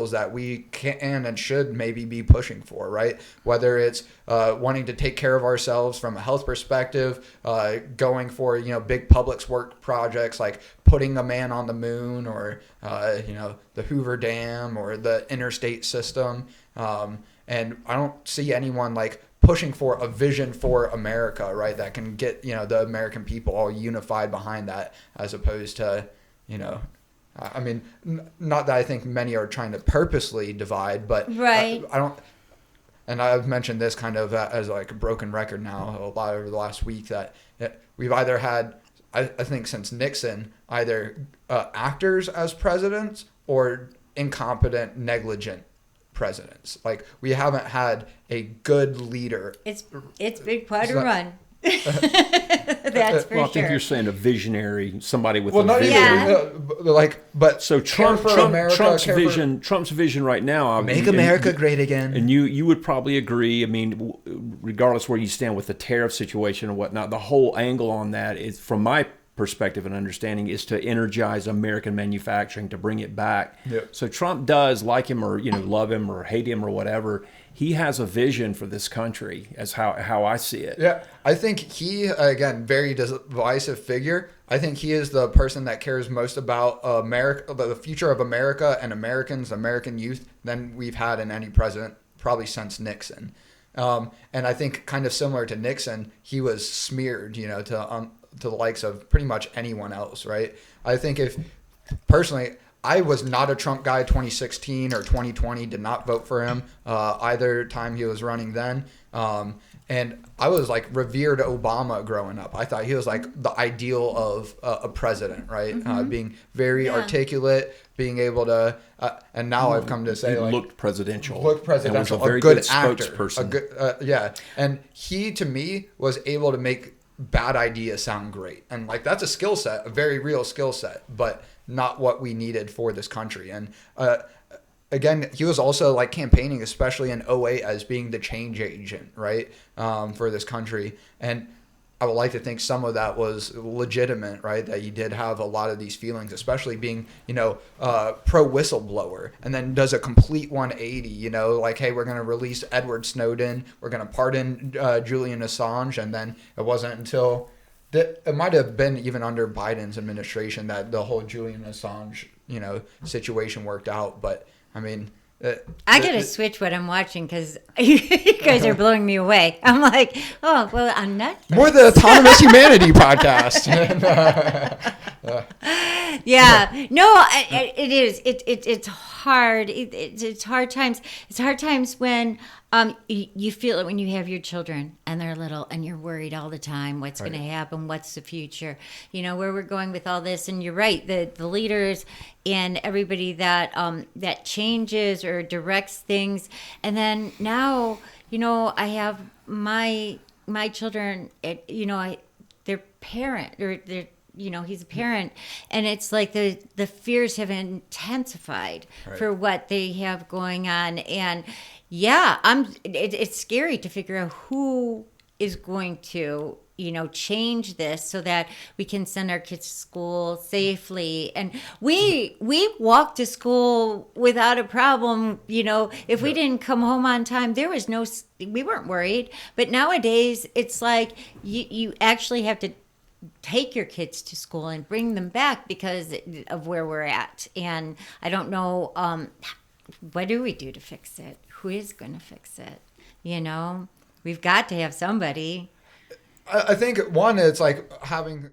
ideals that we can and should maybe be pushing for, right? Whether it's wanting to take care of ourselves from a health perspective, going for, big public work projects like putting a man on the moon, or, the Hoover Dam or the interstate system. And I don't see anyone like pushing for a vision for America, right? That can get, the American people all unified behind that, as opposed to, I mean, not that I think many are trying to purposely divide, but right. I don't, and I've mentioned this kind of as like a broken record now a lot over the last week, that we've either had, I think since Nixon, either actors as presidents or incompetent, negligent presidents. Like, we haven't had a good leader. It's been quite a run. That's for sure. I think you're saying a visionary, somebody with a vision. Yeah. So Trump's vision right now, make America great again. And you would probably agree. I mean, regardless where you stand with the tariff situation and whatnot, the whole angle on that is, from my perspective and understanding, is to energize American manufacturing, to bring it back. Yep. So Trump does, like him or love him or hate him or whatever, he has a vision for this country, as how I see it. Yeah, I think he, again, very divisive figure. I think he is the person that cares most about America, the future of America and Americans, American youth, than we've had in any president probably since Nixon. And I think, kind of similar to Nixon, he was smeared, to the likes of pretty much anyone else, right? I think personally, I was not a Trump guy 2016 or 2020, did not vote for him either time he was running then. And I was like revered Obama growing up. I thought he was like the ideal of a president, right? Mm-hmm. Being very articulate, being able to, and now I've come to say, he like, looked presidential. And was a very good actor, spokesperson. And he, to me, was able to make bad ideas sound great. And like, that's a skill set, a very real skill set, but not what we needed for this country. And again, he was also like campaigning, especially in 2008, as being the change agent, right, for this country. And I would like to think some of that was legitimate, right, that he did have a lot of these feelings, especially being, pro whistleblower, and then does a complete 180, like, hey, we're going to release Edward Snowden, we're going to pardon Julian Assange. And then it wasn't until it might have been even under Biden's administration that the whole Julian Assange, situation worked out. But I mean, I gotta switch what I'm watching, because you guys are blowing me away. I'm like, oh well, I'm not. More the Autonomous Humanity podcast. Yeah, no, it is. It's hard. It's hard times. It's hard times when you feel it when you have your children and they're little, and you're worried all the time. What's going to happen? What's the future? Where we're going with all this. And you're right. The leaders and everybody that changes or directs things. And then now, I have my children. Their parent, or their. He's a parent, and it's like the fears have intensified for what they have going on. And yeah, it's scary to figure out who is going to, change this so that we can send our kids to school safely. And we walked to school without a problem. If we didn't come home on time, we weren't worried. But nowadays it's like you actually have to take your kids to school and bring them back because of where we're at. And I don't know, what do we do to fix it? Who is going to fix it? We've got to have somebody. I think one, it's like having